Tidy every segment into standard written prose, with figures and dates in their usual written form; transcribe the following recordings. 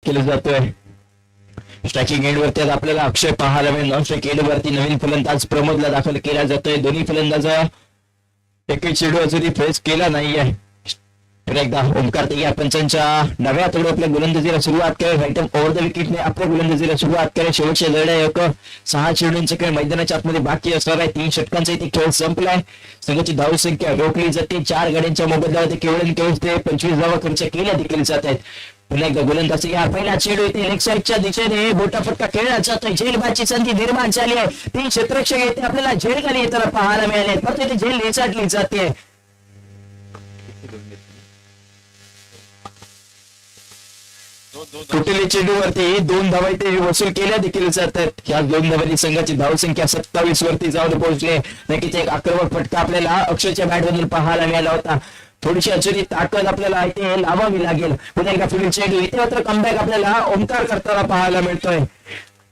केलं जातोय. Striking end वरती आपल्याला अक्षय पाहायला मिळेल. नॉन स्ट्राईक एंड वरती नवीन फलंदाज प्रमोदला दाखल केला जातोय. दोन्ही फलंदाज एकही चेंडू अजूनही फेस केला नाहीये. एकदा ओमकार या पंचांच्या डाव्या हाताकडे आपल्या गोलंदाजीला सुरुवात करेल. राईट ओव्हर द विकेटने आपल्या गोलंदाजीला सुरुवात करेल. शेवटच्या लढाई 6 चेंडूंचा खेळ मैदानाच्या आतमध्ये बाकी असणार आहे. 3 षटकांचा इथे खेळ संपलाय. संघाची धावसंख्या रोखली जाते. 4 गाड्यांच्या मोबदल्यावर केवळ ते 25 धावा खर्च केल्या देखील जात आहेत. पुन्हा एकदा गोलंदाजी या पहिला चेंडू येते लेग साईडच्या दिशेने बोटाफटका खेळला जातोय. झेलबाची संधी निर्माण झाली आहे. 3 क्षेत्ररक्षक येते आपल्याला झेल खाली येताना पाहायला मिळाले. परंतु इथे झेल निसटली जाते. टोटली चेंडूवरती 2 धावा इथे वसूल केल्या देखील जातात. या 2 धावांनी संघाची धावसंख्या 27 वरती जाऊन पोहोचले. नक्कीच एक आक्रमक फटका आपल्याला अक्षयच्या बॅटमधून पाहायला मिळाला होता. थोडीशी अजूनही ताकद आपल्याला इथे लावावी लागेल. पुन्हा एकदा पुढील चेंडू इथे मात्र कमबॅक आपल्याला ओमकार करताना पाहायला मिळतोय.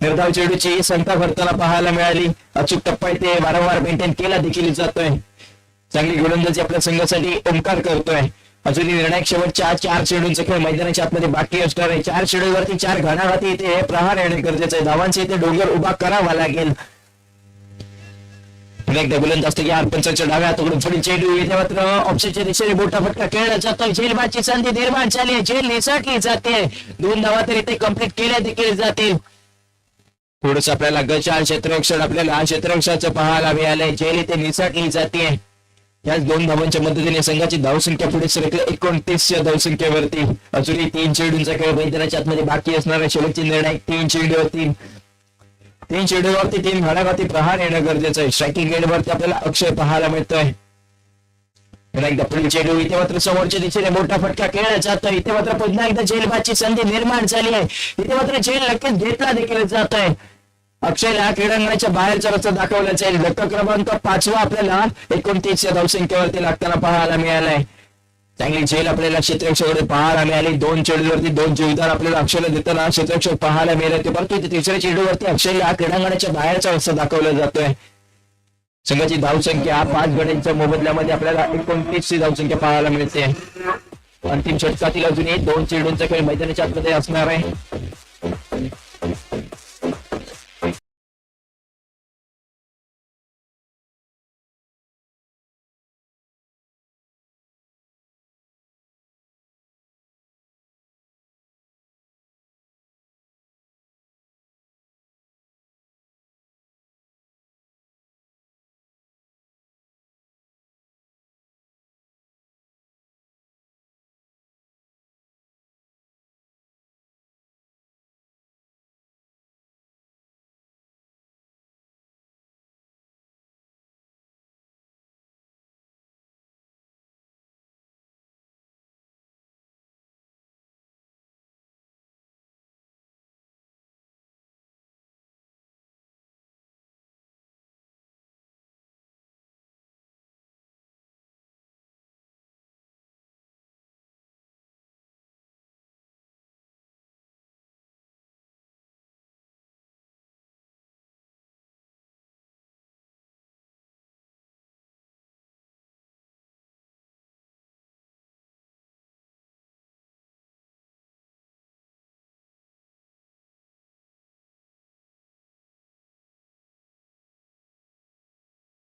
निर्धाव चेंडूची संख्या करताना पाहायला मिळाली. अचूक टप्पा इथे वारंवार मेंटेन केला देखील जातोय. चांगली गोलंदाजी आपल्या संघासाठी ओमकार करतोय. अजूनही निर्णायक शेवटच्या 4 चेंडूंचा खेळ मैदानाच्या आतमध्ये बाकी असणार आहे. 4 चेंडूवरती 4 घणाघाती इथे प्रहार येणे गरजेचं आहे. धावांचे इथे डोंगर उभा करावा लागेल. एकदा गोलंदाज या पंचांच्या डाव्या हाताकडून पुढील चेंडू इथे मात्र ऑप्शनच्या दिशेने मोठा फटका खेळला जातोय. झेलबाची संधी निर्माण झाली आहे. झेल निसटली जाते. 2 धावा तर इथे कंप्लीट केल्या देखील जातील. थोडस आपल्याला गचाळ क्षेत्ररक्षण आपल्याला क्षेत्ररक्षणाचं पाहायला मिळालंय. झेल इथे निसटली जाते. याच 2 धावांच्या मदतीने संघाची धावसंख्या पुढे सरकली 29 धावसंख्येवरती. अजूनही 3 चेंडूंचा खेळ मैदानाच्या आतमध्ये बाकी असणार आहे. शेवटची निर्णायक 3 चेंडूवरती 3 घणाघाती प्रहार येणं गरजेचं आहे. स्ट्रायकिंग एंडवरती आपल्याला अक्षय पाहायला मिळतोय. एकदा पुढील चेंडू इथे मात्र समोरच्या दिशेने मोठा फटका खेळला जातोय. इथे मात्र पुन्हा एकदा झेलबाची संधी निर्माण झाली आहे. इथे मात्र झेल नक्कीच घेतला देखील जातोय. अक्षयला क्रीडांगणाच्या बाहेरचा रस्ता दाखवला जाईल. धक्का क्रमांक 5 आपल्याला 29 धावसंख्येवरती लागताना पाहायला मिळालाय. चांगली झेल आपल्याला क्षेत्ररक्षकाकडे पाहायला मिळाली. 2 चेंडूवरती 2 जीवदार आपल्याला अक्षयला देताना क्षेत्ररक्षक पाहायला मिळाले. परंतु इथे 3ऱ्या चेंडूवरती अक्षयला क्रीडांगणाच्या बाहेरचा रस्ता दाखवला जातोय. संघाची धावसंख्या 5 गड्यांच्या मोबदल्यामध्ये आपल्याला 29 धावसंख्या पाहायला मिळते. अंतिम षटकातील अजूनही 2 चेंडूंचा खेळ मैदानाच्या आतमध्ये असणार आहे.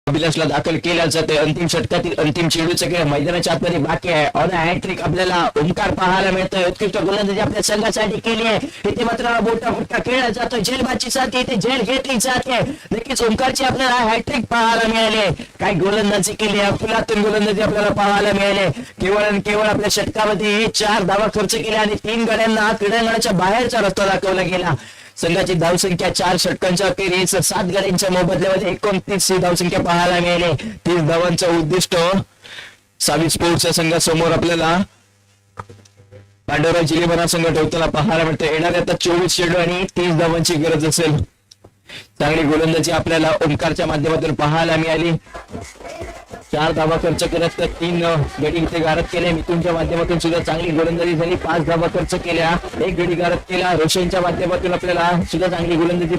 अभिलाषला दाखल केल्या जाते. अंतिम षटकातील अंतिम चेंडूचा खेळ मैदानाच्या आतमध्ये बाकी आहे. ऑन हॅट्रिक आपल्याला ओमकार पाहायला मिळतोय. उत्कृष्ट गोलंदाजी आपल्या संघासाठी केली आहे. इथे मात्र मोठा फटका खेळला जातोय. झेलबाची साथ इथे झेल घेतली जाते. नक्कीच ओमकारची आपल्याला हॅट्रिक पाहायला मिळाली. काय गोलंदाजी केली आहे. फुलातून गोलंदाजी आपल्याला पाहायला मिळाली. केवळ आणि केवळ आपल्या षटकामध्ये 4 धावा खर्च केल्या आणि 3 गड्यांना क्रीडांगणाच्या बाहेरचा रस्ता दाखवला गेला. संघाची धावसंख्या 4 षटकांच्या अखेरीस 7 गड्यांच्या मोबदल्यामध्ये 29 धावसंख्या पाहायला मिळाली. 30 धावांचं उद्दिष्ट सावी स्पोर्ट्सच्या संघासमोर आपल्याला पांडुरा जिलेबना संघ ठेवताना पाहायला मिळतं. येणाऱ्या आता 24 चेंडू आणि 30 धावांची गरज असेल. चांगली गोलंदाजी आपल्याला ओमकारच्या माध्यमातून पाहायला मिळाली. 4 धावा खर्च करत 3 गडी इथे गारद केले. मिथुनच्या माध्यमातून सुद्धा चांगली गोलंदाजी झाली. 5 धावा खर्च केल्या. 1 गडी गारद केला. रोशनच्या माध्यमातून आपल्याला सुद्धा चांगली गोलंदाजी